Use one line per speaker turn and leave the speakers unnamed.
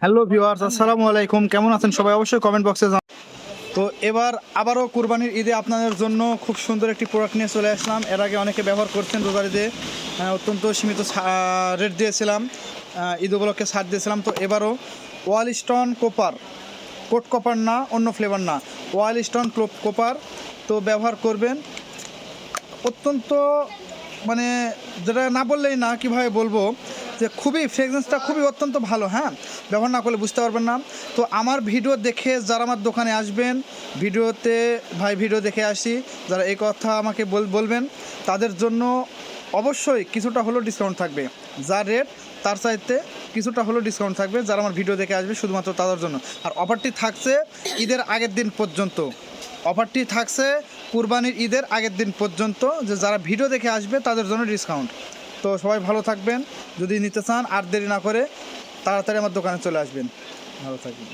Hello viewers, আসসালামু আলাইকুম। কেমন আছেন সবাই? অবশ্যই কমেন্ট বক্সে তো এবার আবারও কুরবানির ঈদে আপনাদের জন্য খুব সুন্দর একটি প্রোডাক্ট নিয়ে চলে আসলাম। এর আগে অনেকে ব্যবহার করছেন রোজার ঈদে, অত্যন্ত সীমিত রেট দিয়েছিলাম, ঈদ উপলক্ষে ছাড় দিয়েছিলাম। তো এবারও ওয়াল স্টোন কোপার, কোট কপার না, অন্য ফ্লেভার না, ওয়াল স্টোন কোপার তো ব্যবহার করবেন। অত্যন্ত মানে যেটা না বললেই না, কীভাবে বলবো, যে খুবই ফ্রেগরেন্সটা খুবই অত্যন্ত ভালো। হ্যাঁ, ব্যবহার না করলে বুঝতে পারবেন না। তো আমার ভিডিও দেখে যারা আমার দোকানে আসবেন, ভিডিওতে ভাই ভিডিও দেখে আসি, যারা এই কথা আমাকে বলবেন, তাদের জন্য অবশ্যই কিছুটা হলেও ডিসকাউন্ট থাকবে। যা রেট তার চাইতে কিছুটা হলেও ডিসকাউন্ট থাকবে যারা আমার ভিডিও দেখে আসবে, শুধুমাত্র তাদের জন্য। আর অফারটি থাকছে ঈদের আগের দিন পর্যন্ত। অফারটি থাকছে কুরবানির ঈদের আগের দিন পর্যন্ত, যে যারা ভিডিও দেখে আসবে তাদের জন্য ডিসকাউন্ট। তো সবাই ভালো থাকবেন। যদি নিতে চান আর দেরি না করে তাড়াতাড়ি আমার দোকানে চলে আসবেন। ভালো থাকবেন।